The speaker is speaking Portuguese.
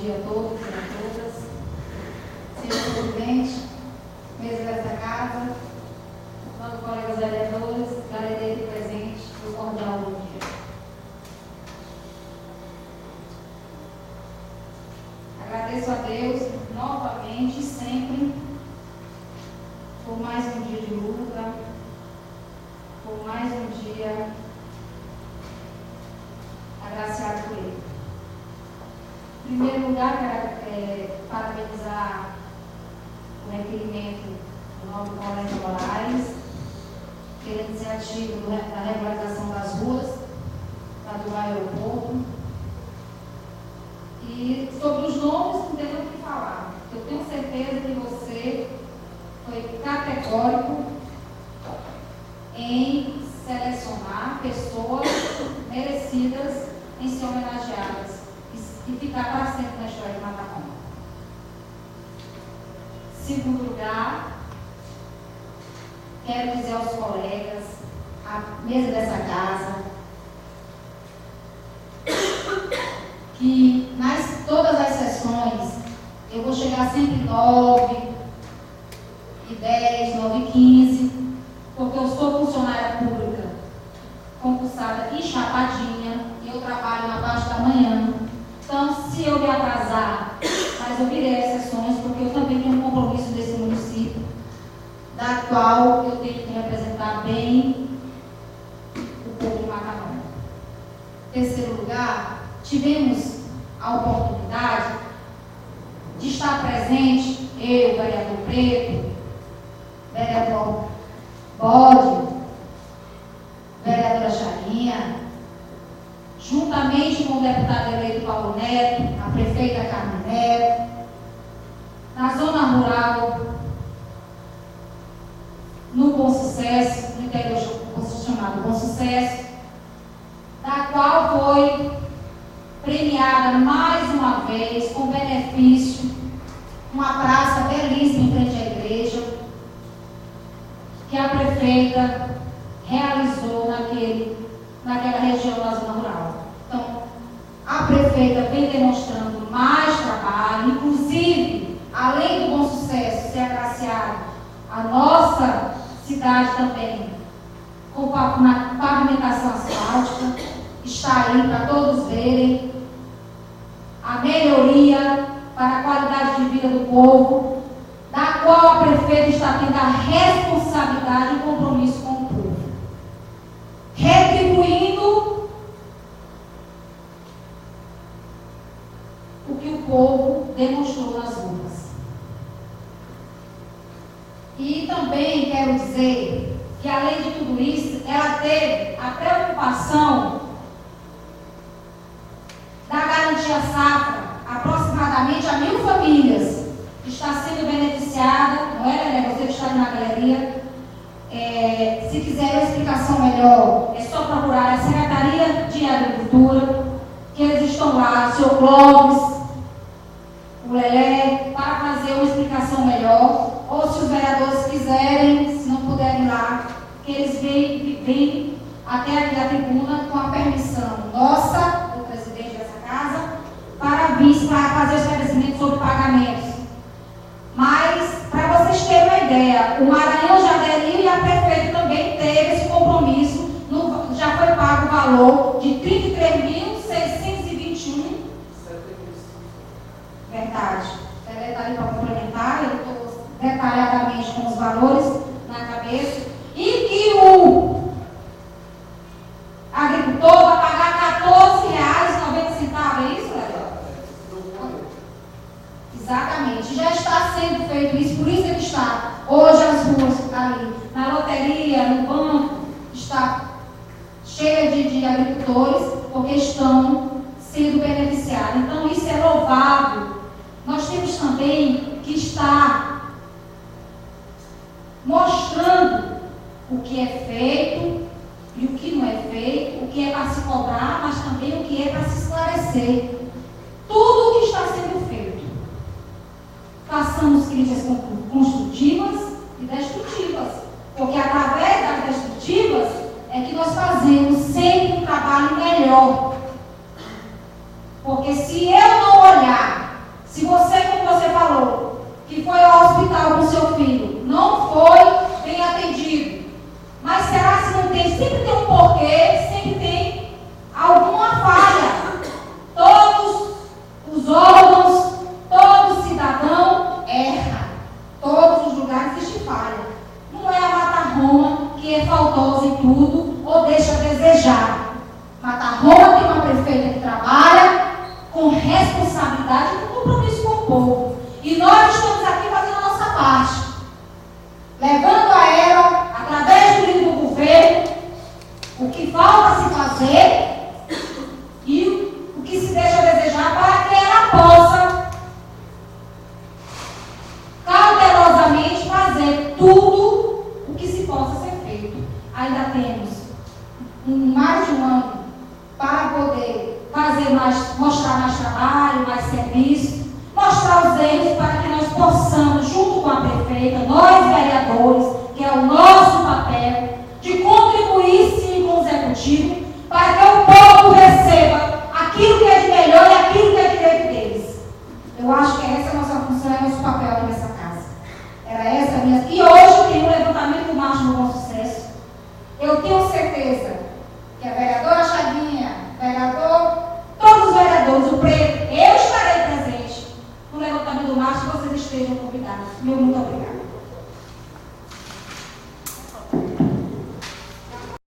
dia a todos e a todas. Senhor presidente, mesa dessa casa, nossos colegas vereadores, galeria aqui presente, o cordial bom dia. Agradeço a Deus novamente, sempre, por mais um dia de luta, por mais um dia agraciado por Ele. Em primeiro lugar, quero parabenizar o requerimento do novo colega Moraes, pela iniciativa da regularização das ruas, do aeroporto. E sobre os nomes, não tem muito o que falar. Eu tenho certeza que você foi categórico em selecionar pessoas merecidas em ser homenageadas e ficar para sempre na história de Matacão. Segundo lugar, quero dizer aos colegas, à mesa dessa casa, que todas as sessões eu vou chegar sempre 9h10, 9h15, porque eu sou funcionária pública, concursada e chapadinha, e eu trabalho na parte da manhã. Então, se eu me atrasar, mas eu virei as sessões, porque eu também tenho um compromisso desse município, da qual eu tenho que representar bem o povo de Macapá. Em terceiro lugar, tivemos a oportunidade de estar presente, eu, vereador Preto, vereador Bode, vereadora Charinha, juntamente com o deputado eleito Paulo Neto, a prefeita Carmen Neto, na zona rural, no Bom Sucesso, no interior chamado Bom Sucesso, da qual foi premiada mais uma vez com benefício, uma praça belíssima em frente à igreja, que a prefeita realizou naquela região da zona rural. Então, a prefeita vem demonstrando mais trabalho, inclusive, além do Bom Sucesso ser agraciado, a nossa cidade também, com na pavimentação asfáltica, está aí para todos verem a melhoria para a qualidade de vida do povo, da qual a prefeita está tendo a responsabilidade e compromisso com o povo, retribuindo o que o povo demonstrou nas urnas. E também quero dizer que, além de tudo isso, ela teve a preocupação da garantia safra, aproximadamente a 1.000 famílias, está sendo beneficiada, não é, Lelé? Você que está na galeria, se quiser uma explicação melhor, é só procurar a Secretaria de Agricultura, que eles estão lá, o seu Clóvis, o Lelé, para fazer uma explicação melhor, ou se os vereadores quiserem, se não puderem ir lá, que eles vêm até aqui da tribuna com a permissão nossa, do presidente dessa casa, para fazer o esclarecimento sobre pagamentos. Mas, para vocês terem uma ideia, o Maranhão já aderiu e a prefeita também teve esse compromisso, já foi pago o valor de 33.621. Verdade. Ela está ali para complementar, eu estou detalhadamente com os valores na cabeça. E que o agricultor vai pagar R$14,90, é isso, Léo? Exatamente. Já está sendo feito isso, por isso ele está. Hoje as ruas ali, na loteria, no banco, está cheia de agricultores, porque estão sendo beneficiados. Então, isso é louvável. Nós temos também que estar mostrando o que é feito e o que não é feito, o que é para se cobrar, mas também o que é para se esclarecer. Tudo o que está sendo feito. Façamos críticas construtivas e destrutivas, porque através das destrutivas é que nós fazemos sempre um trabalho melhor. Porque se eu não olhar que se deixa a desejar para que ela possa cautelosamente fazer tudo o que se possa ser feito. Ainda temos mais de um ano para poder fazer mais, mostrar mais trabalho, mais serviço, mostrar os erros para que nós possamos, junto com a prefeita, nós vereadores, que é o nosso papel,